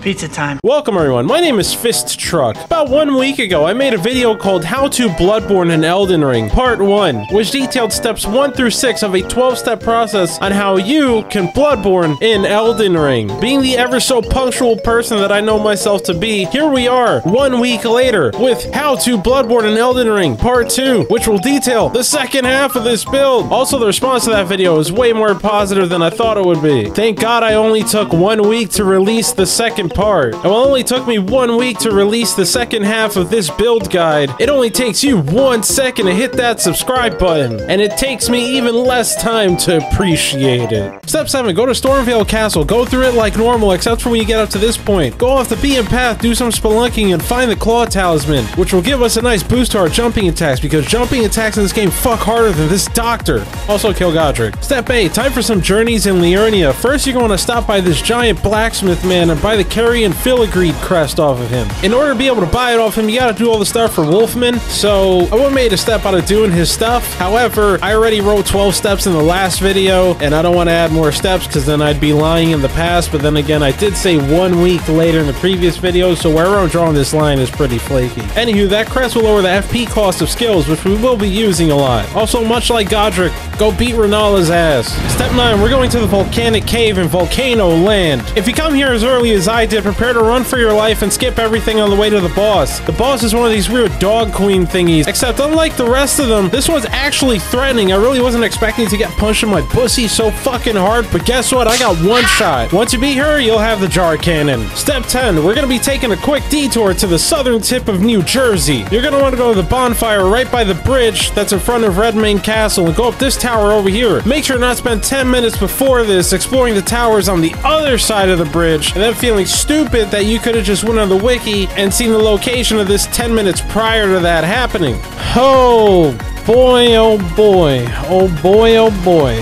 Pizza time. Welcome everyone, my name is Fist Truck. About 1 week ago, I made a video called How to Bloodborne and Elden Ring, Part 1, which detailed steps 1 through 6 of a 12-step process on how you can Bloodborne in Elden Ring. Being the ever so punctual person that I know myself to be, here we are, 1 week later, with How to Bloodborne and Elden Ring, Part 2, which will detail the second half of this build. Also, the response to that video is way more positive than I thought it would be. Thank God I only took 1 week to release the second part. It only took me 1 week to release the second half of this build guide. It only takes you 1 second to hit that subscribe button, and it takes me even less time to appreciate it. Step 7, go to Stormvale Castle. Go through it like normal, except for when you get up to this point. Go off the beaten path, do some spelunking, and find the Claw Talisman, which will give us a nice boost to our jumping attacks, because jumping attacks in this game fuck harder than this doctor. Also kill Godric. Step 8, time for some journeys in Liurnia. First, you're going to stop by this giant blacksmith man and buy the Carrion Filigree crest off of him. In order to be able to buy it off him, you gotta do all the stuff for Wolfman, so I wouldn't made a step out of doing his stuff. However, I already wrote 12 steps in the last video, and I don't want to add more steps because then I'd be lying in the past, but then again, I did say 1 week later in the previous video, so wherever I'm drawing this line is pretty flaky. Anywho, that crest will lower the FP cost of skills, which we will be using a lot. Also, much like Godric, go beat Renala's ass. Step 9, we're going to the volcanic cave in Volcano Land. If you come here as early as I did, prepare to run for your life and skip everything on the way to the boss. The boss is one of these weird dog queen thingies, except unlike the rest of them, this one's actually threatening. I really wasn't expecting to get punched in my pussy so fucking hard, but guess what? I got one shot. Once you beat her, you'll have the jar cannon. Step 10, we're gonna be taking a quick detour to the southern tip of New Jersey. You're gonna want to go to the bonfire right by the bridge that's in front of Redmane Castle and go up this tower over here. Make sure not to spend 10 minutes before this exploring the towers on the other side of the bridge and then feeling stupid that you could have just went on the wiki and seen the location of this 10 minutes prior to that happening. Oh boy, oh boy, oh boy, oh boy,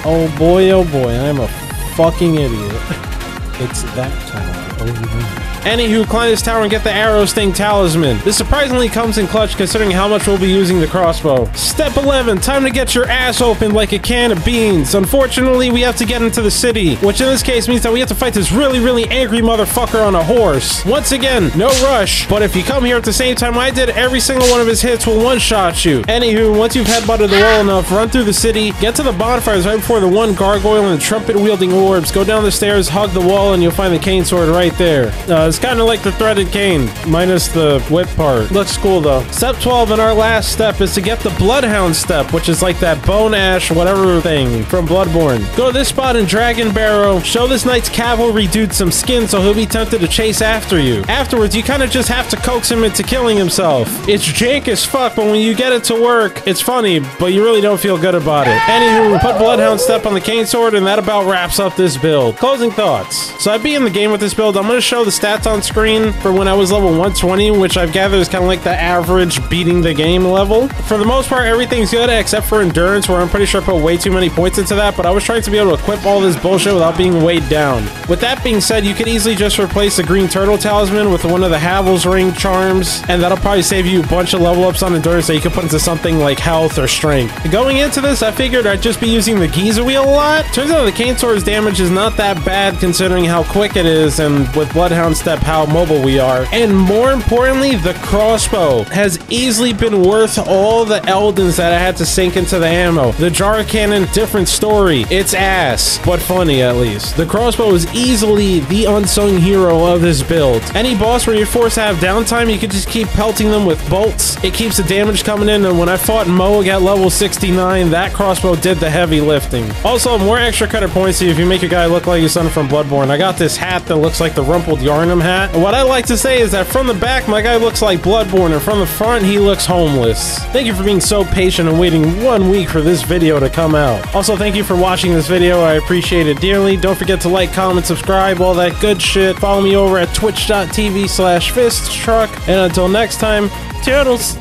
oh boy, oh boy, I'm a fucking idiot. It's that tower over there. Anywho, climb this tower and get the Arrow Sting Talisman. This surprisingly comes in clutch considering how much we'll be using the crossbow. Step 11, time to get your ass open like a can of beans. Unfortunately, we have to get into the city, which in this case means that we have to fight this really angry motherfucker on a horse. Once again, no rush, but if you come here at the same time I did, every single one of his hits will one-shot you. Anywho, once you've headbutted the wall enough, run through the city, get to the bonfires right before the one gargoyle and the trumpet-wielding orbs, go down the stairs, hug the wall, and you'll find the cane sword right there. It's kind of like the threaded cane, minus the whip part. Looks cool though. Step 12 and our last step is to get the Bloodhound step, which is like that bone ash whatever thing from Bloodborne. Go to this spot in Dragon Barrow, show this knight's cavalry dude some skin so he'll be tempted to chase after you. Afterwards, you kind of just have to coax him into killing himself. It's jank as fuck, but when you get it to work, it's funny, but you really don't feel good about it. Anywho, put Bloodhound step on the cane sword, and that about wraps up this build. Closing thoughts. So I'd be in the game with this build. I'm going to show the stats on screen for when I was level 120, which I've gathered is kind of like the average beating the game level. For the most part, everything's good except for endurance, where I'm pretty sure I put way too many points into that, but I was trying to be able to equip all this bullshit without being weighed down. With that being said, you could easily just replace the green turtle talisman with one of the Havel's ring charms, and that'll probably save you a bunch of level ups on endurance that you could put into something like health or strength. Going into this, I figured I'd just be using the Giza wheel a lot. Turns out the cane sword's damage is not that bad considering how quick it is, and with Bloodhound step, how mobile we are. And more importantly, the crossbow has easily been worth all the Eldens that I had to sink into the ammo. The jar cannon, different story. It's ass, but funny at least. The crossbow is easily the unsung hero of this build. Any boss where you're forced to have downtime, you can just keep pelting them with bolts. It keeps the damage coming in, and when I fought Moog at level 69, that crossbow did the heavy lifting. Also, more extra credit points to you if you make your guy look like your son from Bloodborne. I got this hat that looks like the Rumpled Yarnum hat. What I like to say is that from the back, my guy looks like Bloodborne, and from the front, he looks homeless. Thank you for being so patient and waiting 1 week for this video to come out. Also, thank you for watching this video. I appreciate it dearly. Don't forget to like, comment, subscribe, all that good shit. Follow me over at twitch.tv/fisttruck. And until next time, toodles!